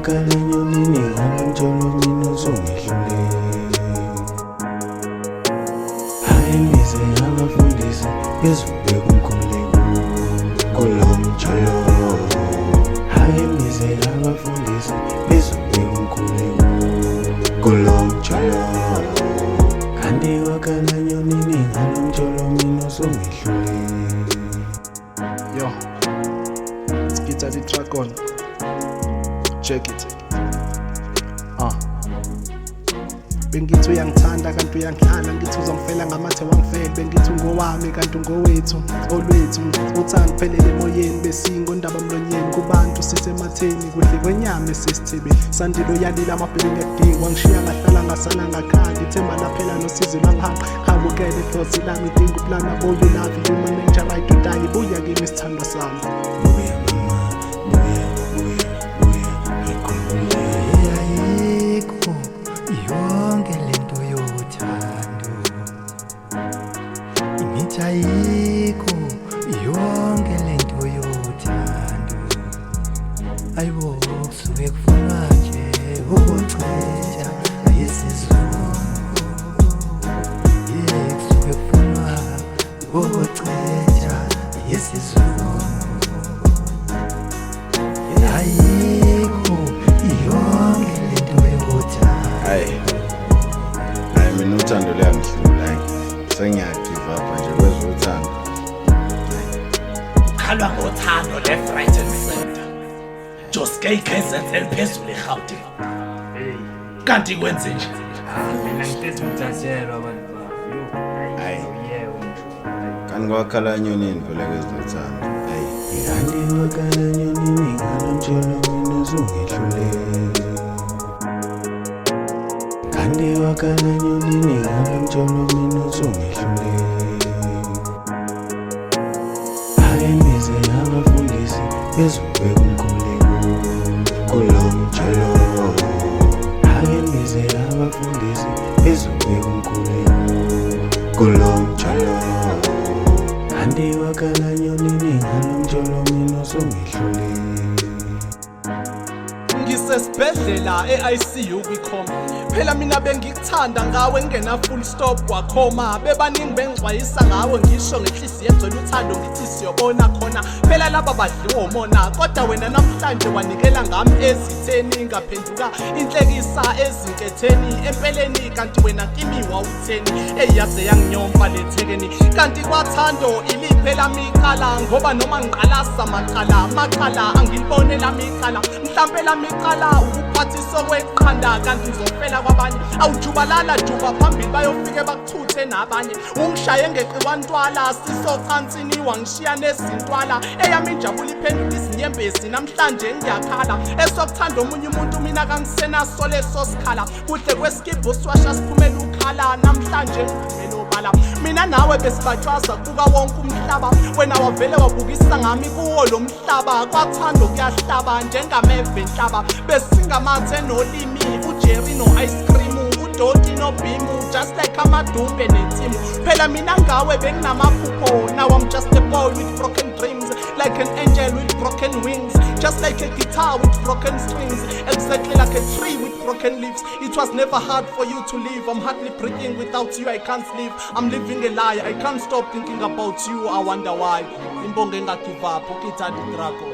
wakala nyonini ngalo mjolo mina uzongihlule. Hayi mize abafundisi bezube kumkhuleko kulo mjolo. Hayi mize abafundisi bezube kumkhuleko kulo mjolo. Kanti wakala nyonini ngalo mjolo mina uzongihlule. Yo, let's get the track on. Check it. Bengithi uyangithanda kanti uyangihlala, ngithi uzongifela ngamathe wangifela. Bengithi ungowami kanti ungowethu olwethu. Uthando phelele emoyeni besingo ndaba mlonyeni kubantu sisematheni kudli kwenyama esisithibe. Sandilo yalila amabhilini edikwa ngishiya ngahlala ngasala ngakhaya. Ngithemba laphela nosizi lwangihanga khawukele hlosi lami dinga uplana boy you love you man nature right to die. Buya kimi sithando sami. Buya mama, buya ngikhulule. Ayikho yonke lento yothando, imithi ayikho yonke lento yothando. Ayibo kusuke kufunwa nje ukuchitha ayisizungu. Kusuke kufunwa ukuchitha ayisizungu. Ayikho yonke lento yothando. Hayi mina uthando luyangihlula. Sengiyagive up nje kwezothando. Khalwa ngothando left right and center. Just gay KZN eliphezulu eGauteng. Kanti kwenze nje. Mina ngithethe umthathelwa abantu babo. Hayi Yebo. kanti kwakhala nyonini phela kwezothando. Hayi kanti wakala nyonini ngalo mjolo mina uzongihlule. Kanti wakala nyonini ngalo mjolo mina uzongihlule. Hayi mize abafundisi bezube kumkhuleko kulo mjolo. Hayi mize abafundisi bezube kumkhuleko kulo mjolo. Kanti wakala nyonini ngalo mjolo mina uzongihlule. Ngisesibhedlela eICU kwikhoma. Phela mina bengikuthanda ngawe ngena full stop wakhoma. Bebaningi bengixwayisa ngawe ngisho ngenhliziyo egcwele uthando ngithi siyobona khona. Phela laba badliwa umona kodwa wena namhlanje wanikela ngami ezitheni ngaphenduka inhlekisa ezinketheni. Empeleni kanti wena kimi wawutheni eyaze yanginyomba lethekeni. Kanti kwathando iliphela miqala ngoba noma ngiqalasa maqala angilibone lami iqala. Mhlambe lami iqala ukuphathiswa kweqanda kanti uzofela kwabanye. Awujubalala juba phambili bayofike bakuthuthe nabanye. Ungishaye ngeqiwantwala sisocansini wangishiya nezintwala. Eyami injabulo iphenduka izinyembezi namhlanje ngiyakhala. Esokuthanda omunye umuntu mina kangisenaso leso sikhala. Kuhle kwesikibho siwasha siphumela ukhala namhlanje ngivumela obala. Mina nawe besibatshwaza kuka wonke umhlaba. Wena wavele wabukisa ngami kuwo lo mhlaba. Kwathando kuyahlaba njengameve enhlaba. Besingamathe nolimi uJerry no ice cream udoti no bimu just like amadumbe netimu. Phela mina ngawe benginamaphupho. Now I'm just a boy with broken dreams, like an angel with broken wings, just like a guitar with broken strings, exactly like a tree with broken leaves. It was never hard for you to live. I'm hardly breathing without you. I can't sleep. I'm living a lie. I can't stop thinking about you. I wonder why. Imbonge nga give up. Githa the dragon.